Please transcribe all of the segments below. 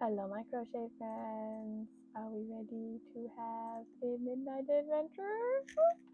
Hello my crochet friends, are we ready to have a midnight adventure?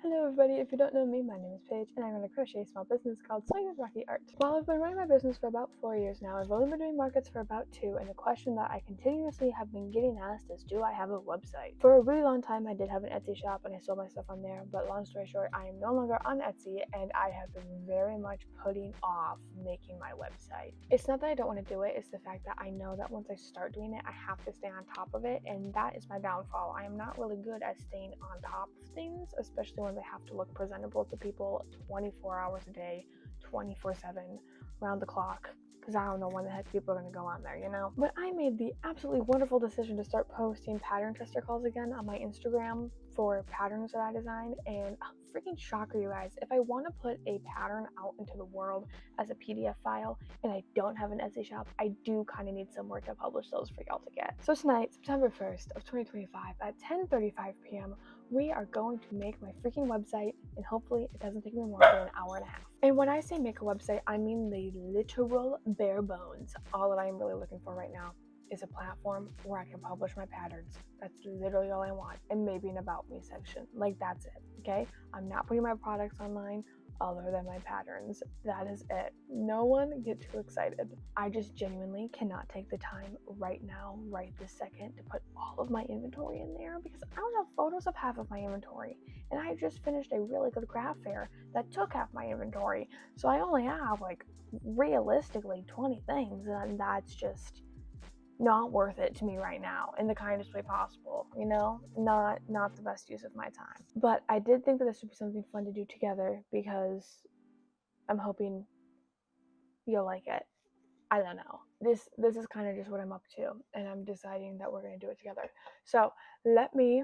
Hello everybody, if you don't know me, my name is Paige and I run a crochet small business called SawyersWackyArt. While I've been running my business for about 4 years now, I've only been doing markets for about 2, and the question that I continuously have been getting asked is, do I have a website? For a really long time I did have an Etsy shop and I sold my stuff on there, but long story short, I am no longer on Etsy and I have been very much putting off making my website. It's not that I don't want to do it, it's the fact that I know that once I start doing it, I have to stay on top of it, and that is my downfall. I am not really good at staying on top of things, especially when they have to look presentable to people 24 hours a day, 24/7, round the clock, because I don't know when the heck people are going to go on there, you know? But I made the absolutely wonderful decision to start posting pattern tester calls again on my Instagram for patterns that I designed, and freaking shocker, you guys, if I want to put a pattern out into the world as a PDF file and I don't have an Etsy shop, I do kind of need somewhere to publish those for y'all to get. So tonight, September 1st of 2025 at 10:35 p.m., we are going to make my freaking website, and hopefully it doesn't take me more than an hour and a half. And when I say make a website, I mean the literal bare bones. All that I am really looking for right now is a platform where I can publish my patterns. That's literally all I want. And maybe an about me section. Like, that's it, okay? I'm not putting my products online other than my patterns. That is it. No one get too excited. I just genuinely cannot take the time right now, right this second, to put all of my inventory in there because I don't have photos of half of my inventory. And I just finished a really good craft fair that took half my inventory. So I only have, like, realistically 20 things, and that's just not worth it to me right now in the kindest way possible, you know? Not the best use of my time. But I did think that this would be something fun to do together because I'm hoping you'll like it. I don't know. This is kind of just what I'm up to, and I'm deciding that we're going to do it together. So let me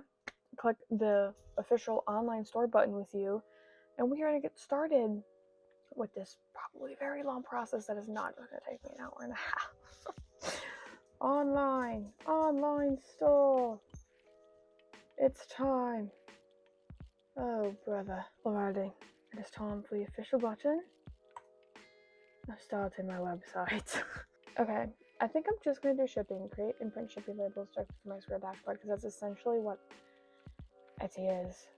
click the official online store button with you, and we're going to get started with this probably very long process that is not going to take me an hour and a half. Online store. It's time. Oh, brother. Alrighty. It is time for the official button. I started my website. Okay, I think I'm just going to do shipping. Create and print shipping labels directly to my Square dashboard, because that's essentially what Etsy is.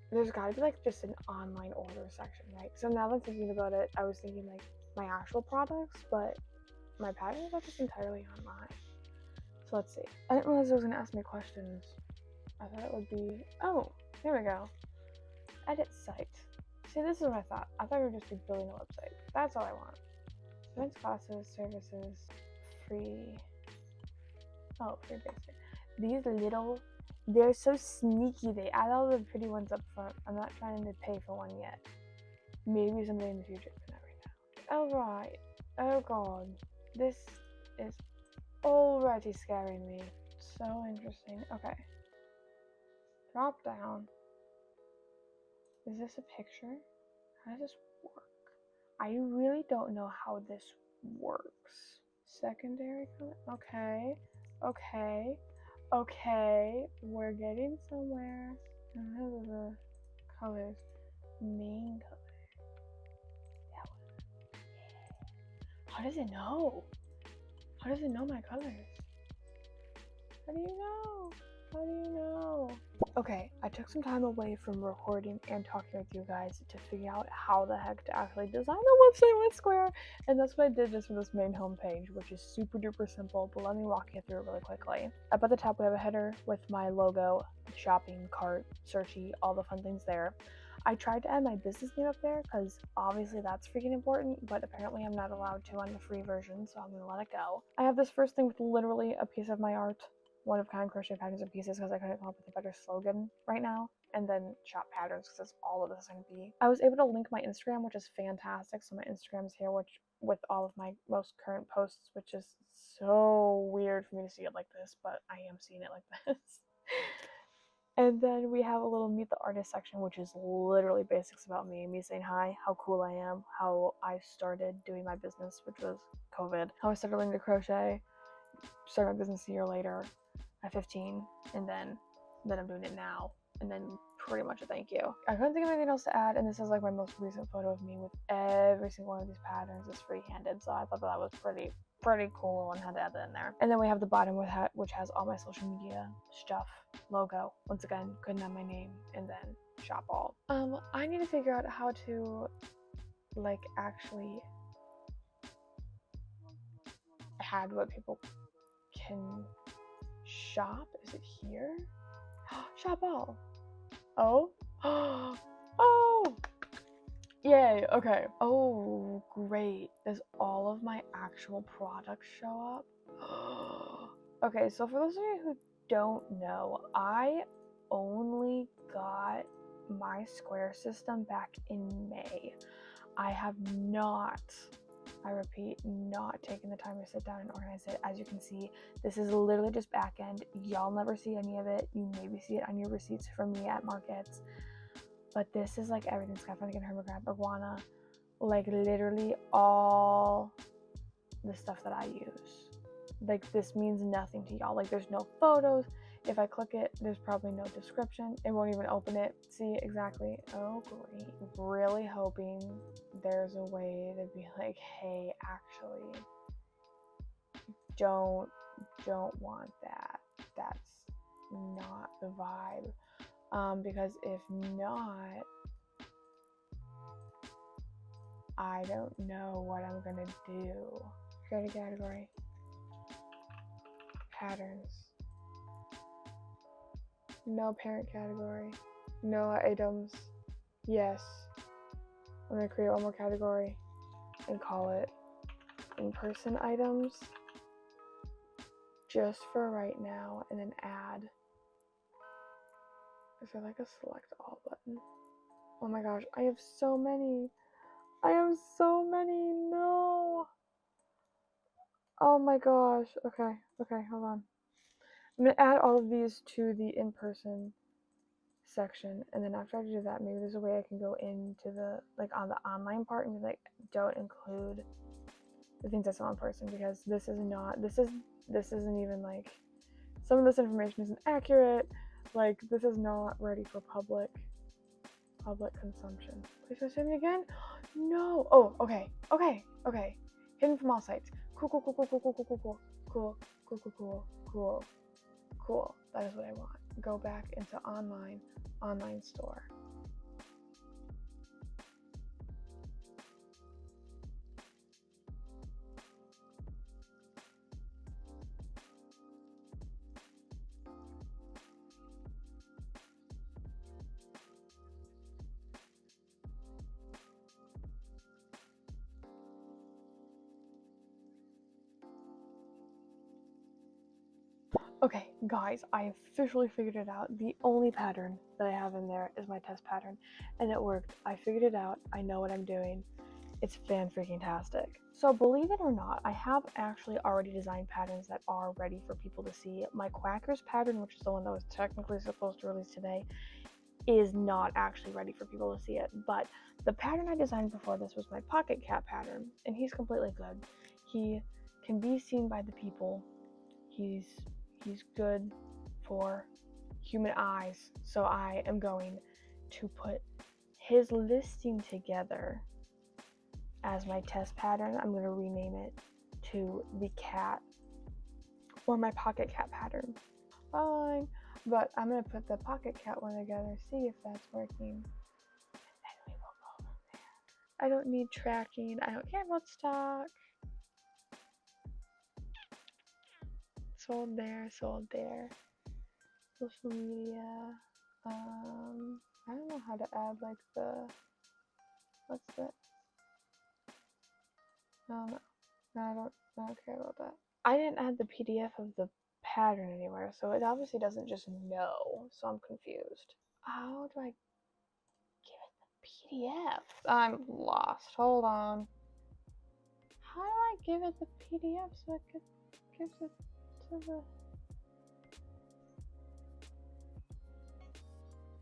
There's got to be like just an online order section, right? So now that I'm thinking about it, I was thinking like my actual products, but my patterns are just entirely online. So let's see. I didn't realize it was going to ask me questions. I thought it would be... Oh, here we go. Edit site. See, this is what I thought. I thought we were just building a website. That's all I want. Events, classes, services, free... Oh, free basic. These little... They're so sneaky. They add all the pretty ones up front. I'm not trying to pay for one yet. Maybe someday in the future, but not right now. Alright. Oh god. This is already scaring me. So interesting. Okay. Drop down. Is this a picture? How does this work? I really don't know how this works. Secondary color? Okay. We're getting somewhere. The colors. Main color. That one. Yeah. How does it know? How does it know my colors? How do you know? Okay, I took some time away from recording and talking with you guys to figure out how the heck to actually design a website with Square, and that's what I did just for this main homepage, which is super duper simple, but let me walk you through it really quickly. Up at the top we have a header with my logo, shopping cart, searchy, all the fun things there. I tried to add my business name up there because obviously that's freaking important, but apparently I'm not allowed to on the free version, so I'm gonna let it go. I have this first thing with literally a piece of my art, one of kind crochet patterns and pieces, because I couldn't come up with a better slogan right now, and then shop patterns because that's all of this is going to be. I was able to link my Instagram, which is fantastic, so my Instagram is here, which with all of my most current posts, which is so weird for me to see it like this, but I am seeing it like this. And then we have a little meet the artist section, which is literally basics about me saying hi, how cool I am, how I started doing my business, which was COVID, how I started learning to crochet, started my business a year later at 15, and then I'm doing it now, and then pretty much a thank you. I couldn't think of anything else to add, and this is like my most recent photo of me with every single one of these patterns is free-handed, so I thought that was pretty cool and had to add that in there. And then we have the bottom which has all my social media stuff, logo. Once again, couldn't have my name, and then shop all. I need to figure out how to like actually add what people can shop. Is it here? Shop all. Oh. Oh. Yay. Okay. Oh, great. Does all of my actual products show up? Okay, so for those of you who don't know, I only got my Square system back in May. I have not, I repeat, not taken the time to sit down and organize it. As you can see, this is literally just back end. Y'all never see any of it. You maybe see it on your receipts from me at markets. But this is like everything. Skyfronic and Hermograph, Iguana, like literally all the stuff that I use. Like this means nothing to y'all. Like there's no photos. If I click it, there's probably no description. It won't even open it. See exactly. Oh, great. Really hoping there's a way to be like, hey, actually, don't want that. That's not the vibe. Because if not, I don't know what I'm gonna do. Create a category. Patterns. No parent category. No items. Yes. I'm gonna create one more category and call it in-person items. Just for right now, and then add. Is there like a select all button? Oh my gosh, I have so many. I have so many. No. Oh my gosh. Okay, hold on. I'm gonna add all of these to the in-person section, and then after I do that, maybe there's a way I can go into the like on the online part and be like, don't include the things I saw in person, because this isn't even like, some of this information isn't accurate. Like this is not ready for public consumption. Please don't say it again. No. Oh, okay. Hidden from all sites. Cool. That is what I want. Go back into online store. Okay, guys, I officially figured it out. The only pattern that I have in there is my test pattern, and it worked. I figured it out. I know what I'm doing. It's fan-freaking-tastic. So believe it or not, I have actually already designed patterns that are ready for people to see. My Quackers pattern, which is the one that was technically supposed to release today, is not actually ready for people to see it. But the pattern I designed before this was my Pocket Cat pattern, and he's completely good. He can be seen by the people. He's good for human eyes. So I am going to put his listing together as my test pattern. I'm going to rename it to the cat, or my Pocket Cat pattern. Fine. But I'm going to put the Pocket Cat one together, see if that's working. And then we will go from there. I don't need tracking. I don't care about stock. Sold there. Social media. I don't know how to add like the, what's that? No, I don't care about that. I didn't add the PDF of the pattern anywhere, so it obviously doesn't just know, so I'm confused. How do I give it the PDF? I'm lost. Hold on. How do I give it the PDF so it gives it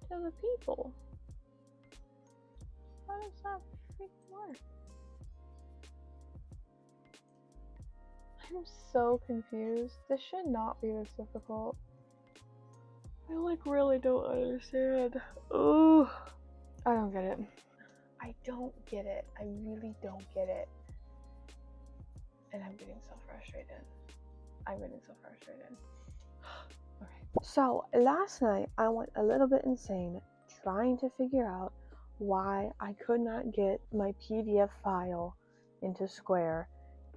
to the people? How does that freaking work? I'm so confused. This should not be this difficult. I like really don't understand. Oh, I don't get it. I don't get it. I really don't get it. And I'm getting so frustrated. Okay. So last night I went a little bit insane trying to figure out why I could not get my PDF file into Square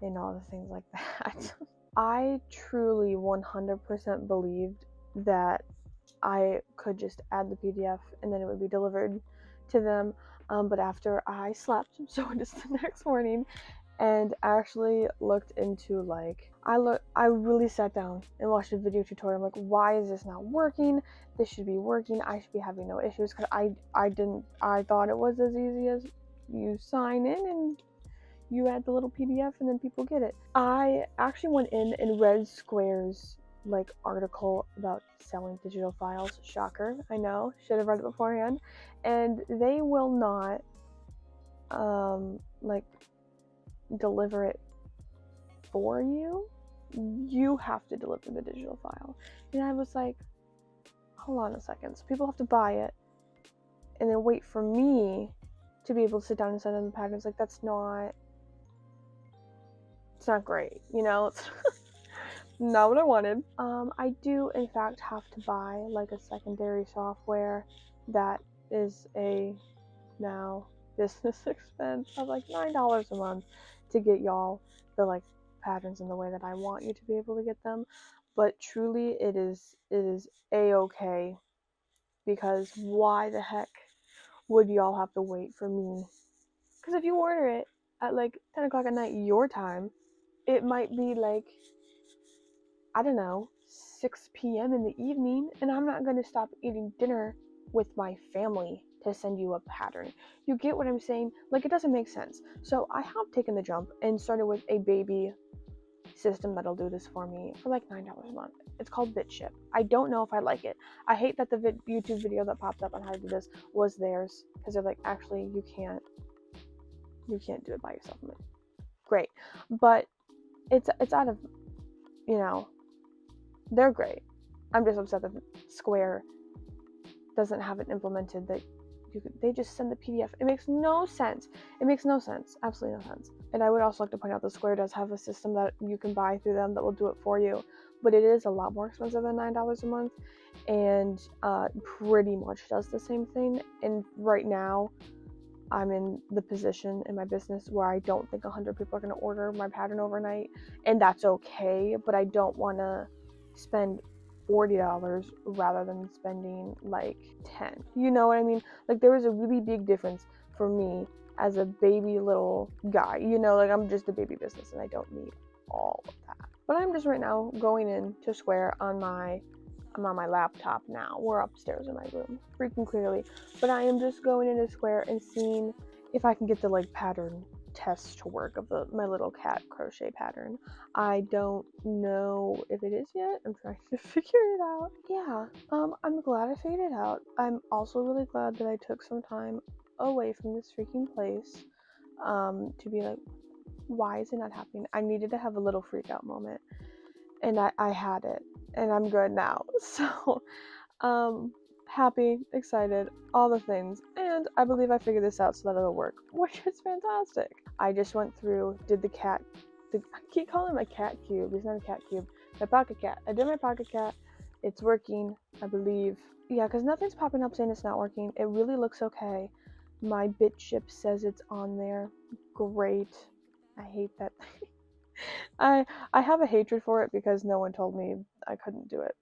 and all the things like that. I truly 100% believed that I could just add the PDF and then it would be delivered to them. But after I slept, so it is the next morning, and actually looked into I really sat down and watched a video tutorial. I'm like, why is this not working? This should be working. I should be having no issues, because I thought it was as easy as you sign in and you add the little PDF and then people get it. I actually went in and read Square's article about selling digital files. Shocker, I know, should have read it beforehand. And they will not deliver it for you. You have to deliver the digital file. And I was like, hold on a second. So people have to buy it and then wait for me to be able to sit down and send them the patterns. Like, it's not great, you know? It's not what I wanted. I do in fact have to buy a secondary software that is a now business expense of $9 a month to get y'all the patterns in the way that I want you to be able to get them. But truly it is a-okay, because why the heck would y'all have to wait for me? Because if you order it at 10 o'clock at night your time, it might be I don't know, 6 p.m. in the evening, and I'm not going to stop eating dinner with my family to send you a pattern. You get what I'm saying? It doesn't make sense. So I have taken the jump and started with a baby system that'll do this for me for $9 a month. It's called BitShip. I don't know if I like it. I hate that the YouTube video that popped up on how to do this was theirs, because they're like, actually, you can't do it by yourself. I'm like, great. But it's out of, they're great. I'm just upset that Square doesn't have it implemented that they just send the PDF. It makes no sense. Absolutely no sense. And I would also like to point out that Square does have a system that you can buy through them that will do it for you, but it is a lot more expensive than $9 a month, and pretty much does the same thing. And right now, I'm in the position in my business where I don't think 100 people are going to order my pattern overnight, and that's okay, but I don't want to spend $40 rather than spending 10. You know what I mean? There was a really big difference for me as a baby little guy. I'm just a baby business and I don't need all of that. But I'm just right now going into Square I'm on my laptop now. We're upstairs in my room, freaking clearly. But I am just going into Square and seeing if I can get the pattern test to work of my little cat crochet pattern. I don't know if it is yet. I'm trying to figure it out. Yeah, I'm glad I figured it out. I'm also really glad that I took some time away from this freaking place to be like, why is it not happening? I needed to have a little freak out moment, and I had it, and I'm good now. So happy, excited, all the things, and I believe I figured this out so that it'll work, which is fantastic. I just went through, did I keep calling him a cat cube. He's not a cat cube. My pocket cat. I did my pocket cat. It's working, I believe. Yeah, because nothing's popping up saying it's not working. It really looks okay. My BitShip says it's on there. Great. I hate that. I have a hatred for it because no one told me I couldn't do it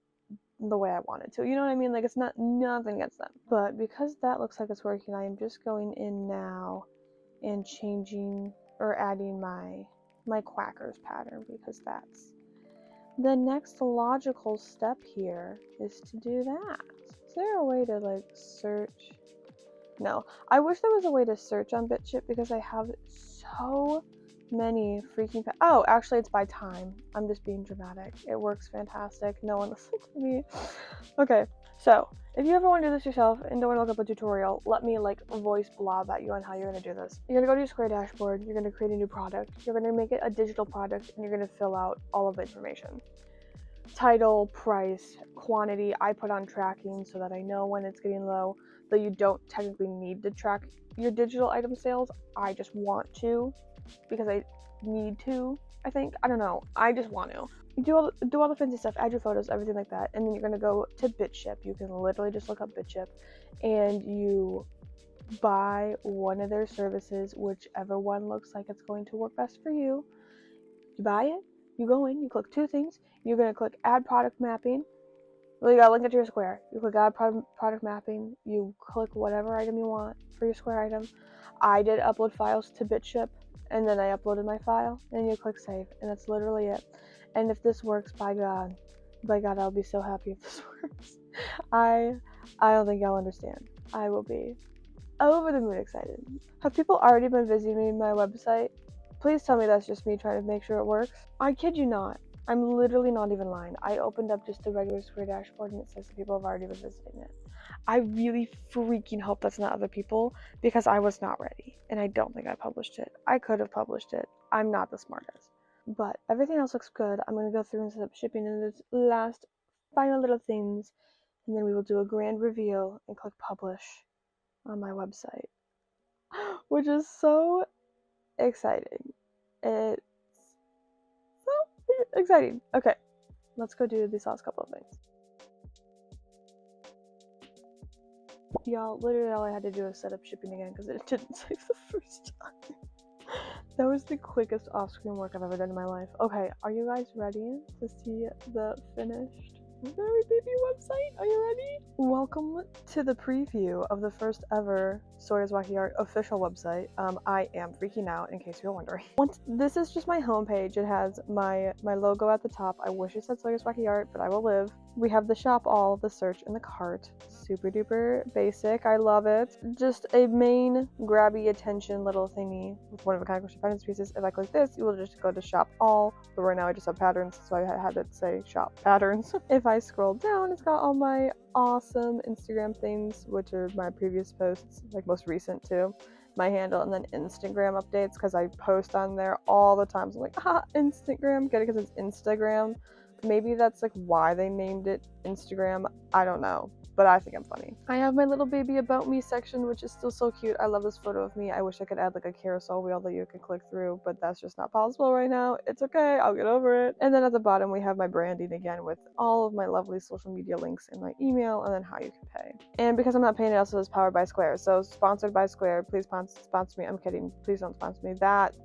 the way I wanted to. You know what I mean? It's not nothing against them. But because that looks like it's working, I am just going in now and changing or adding my Quackers pattern, because that's the next logical step here, is to do that. Is there a way to search? No. I wish there was a way to search on BitShip, because I have so many freaking oh, actually it's by time. I'm just being dramatic. It works fantastic. No one listens to me. Okay, so if you ever want to do this yourself and don't want to look up a tutorial, let me voice blob at you on how you're going to do this. You're going to go to your Square dashboard, you're going to create a new product, you're going to make it a digital product, and you're going to fill out all of the information. title, price, quantity. I put on tracking so that I know when it's getting low, though you don't technically need to track your digital item sales. I just want to because I need to, I think. I don't know. I just want to. Do all the fancy stuff, add your photos, everything like that, and then you're going to go to BitShip. You can literally just look up BitShip and you buy one of their services, whichever one looks like it's going to work best for you. You buy it, you go in, you click two things. You're going to click add product mapping. Well, you got to link it to your square. You click add product mapping. You click whatever item you want for your square item. I did upload files to BitShip, and then I uploaded my file, and you click save, and that's literally it. And if this works, by God, I'll be so happy if this works. I don't think y'all understand. I will be over the moon excited. Have people already been visiting my website? Please tell me that's just me trying to make sure it works. I kid you not. I'm literally not even lying. I opened up just the regular Square dashboard and it says that people have already been visiting it. I really freaking hope that's not other people because I was not ready and I don't think I published it. I could have published it. I'm not the smartest. But everything else looks good. I'm going to go through and set up shipping and those last final little things, and then we will do a grand reveal and click publish on my website, which is so exciting. It's so exciting. Okay, let's go do these last couple of things. Y'all, literally all I had to do was set up shipping again because it didn't save the first time. That was the quickest off-screen work I've ever done in my life. Okay, are you guys ready to see the finished very baby website? Are you ready? Welcome to the preview of the first ever SawyersWackyArt official website. I am freaking out in case you're wondering. This is just my homepage. It has my logo at the top. I wish it said SawyersWackyArt, but I will live. We have the shop all, the search, and the cart. Super duper basic. I love it. Just a main grabby attention little thingy with one of a kind crochet patterns pieces. If I click this, you will just go to shop all, but right now I just have patterns, so I had to say shop patterns. If I scroll down, it's got all my awesome Instagram things, which are my previous posts, like most recent too, my handle, and then Instagram updates because I post on there all the time. So I'm like, Instagram, get it because it's Instagram. Maybe that's like why they named it Instagram. I don't know, but I think I'm funny. I have my little baby about me section, which is still so cute. I love this photo of me. I wish I could add like a carousel wheel that you could click through, but that's just not possible right now. It's okay, I'll get over it. And then at the bottom we have my branding again with all of my lovely social media links and my email, and then how you can pay. And because I'm not paying, it also is powered by Square. So sponsored by Square. Please sponsor me. I'm kidding. Please don't sponsor me. That's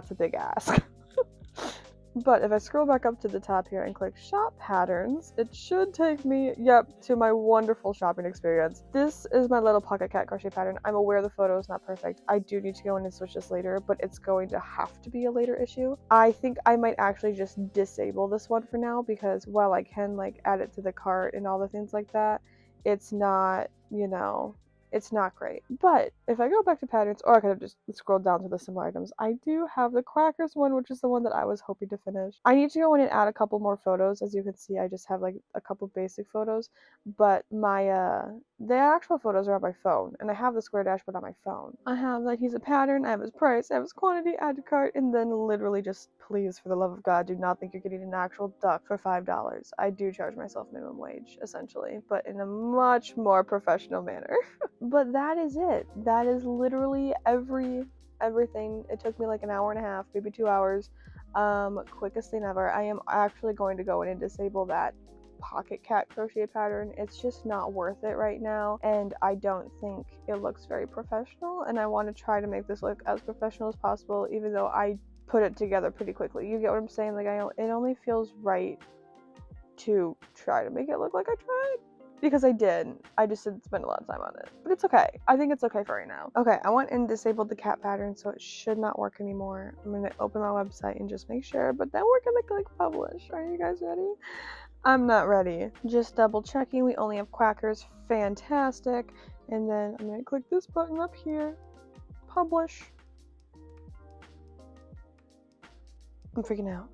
a big ask. But if I scroll back up to the top here and click shop patterns, it should take me, to my wonderful shopping experience. This is my little pocket cat crochet pattern. I'm aware the photo is not perfect. I do need to go in and switch this later, but it's going to have to be a later issue. I think I might actually just disable this one for now because while I can like add it to the cart and all the things like that, it's not, it's not great. But if I go back to patterns, or I could have just scrolled down to the similar items, I do have the Quackers one, which is the one that I was hoping to finish. I need to go in and add a couple more photos. As you can see, I just have like a couple basic photos, but the actual photos are on my phone, and I have the Square dashboard on my phone. I have like he's a pattern, I have his price, I have his quantity, add to cart, and then literally just, please, for the love of God, do not think you're getting an actual duck for $5. I do charge myself minimum wage, essentially, but in a much more professional manner. But that is it. That is literally everything. It took me like an hour and a half, maybe 2 hours. Quickest thing ever. I am actually going to go in and disable that pocket cat crochet pattern. It's just not worth it right now, and I don't think it looks very professional, and I want to try to make this look as professional as possible, even though I put it together pretty quickly. You get what I'm saying? Like, it only feels right to try to make it look like I tried. Because I did. I just didn't spend a lot of time on it. But it's okay. I think it's okay for right now. Okay, I went and disabled the cat pattern, so it should not work anymore. I'm going to open my website and just make sure, but then we're going to click publish. Are you guys ready? I'm not ready. Just double checking. We only have Quackers. Fantastic. And then I'm going to click this button up here. Publish. I'm freaking out.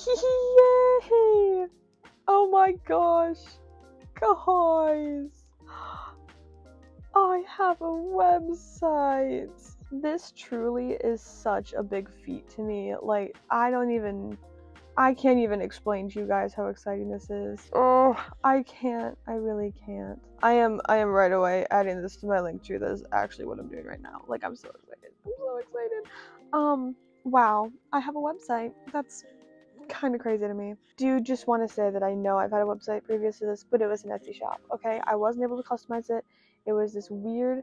Yay! Oh my gosh, guys, I have a website. This truly is such a big feat to me. Like, I can't even explain to you guys how exciting this is. Oh, I can't. I really can't. I am right away adding this to my link tree. That is actually what I'm doing right now. Like, I'm so excited. I'm so excited. Wow. I have a website. That's kind of crazy to me. Do just want to say that I know I've had a website previous to this, but it was an Etsy shop, okay? I wasn't able to customize it. It was this weird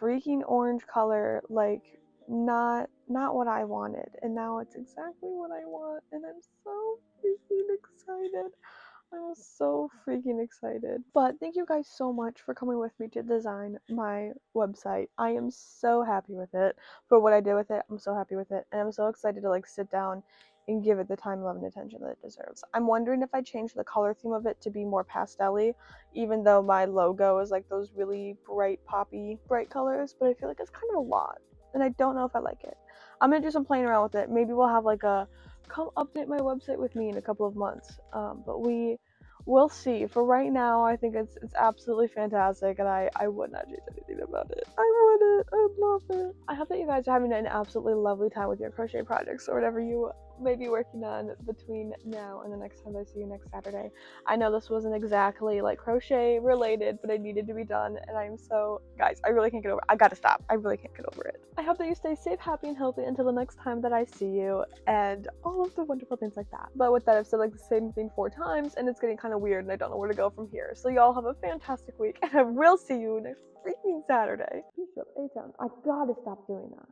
freaking orange color, like not what I wanted, and now it's exactly what I want, and I'm so freaking excited. I'm so freaking excited. But thank you guys so much for coming with me to design my website. I am so happy with it. For what I did with it, I'm so happy with it. And I'm so excited to like sit down and give it the time, love, and attention that it deserves. I'm wondering if I change the color theme of it to be more pastel-y, even though my logo is like those really bright, poppy, bright colors, but I feel like it's kind of a lot. And I don't know if I like it. I'm gonna do some playing around with it. Maybe we'll have like a come update my website with me in a couple of months. But we'll see. For right now, I think it's absolutely fantastic, and I would not change anything about it. I wouldn't. I love it. I hope that you guys are having an absolutely lovely time with your crochet projects or whatever you may be working on between now and the next time I see you next Saturday. I know this wasn't exactly like crochet related, but it needed to be done, and I'm so, guys, I really can't get over it. I gotta stop. I really can't get over it. I hope that you stay safe, happy, and healthy until the next time that I see you, and all of the wonderful things like that. But with that, I've said like the same thing 4 times, and it's getting kind of weird, and I don't know where to go from here. So y'all have a fantastic week, and I will see you next freaking Saturday. A-town. I gotta stop doing that.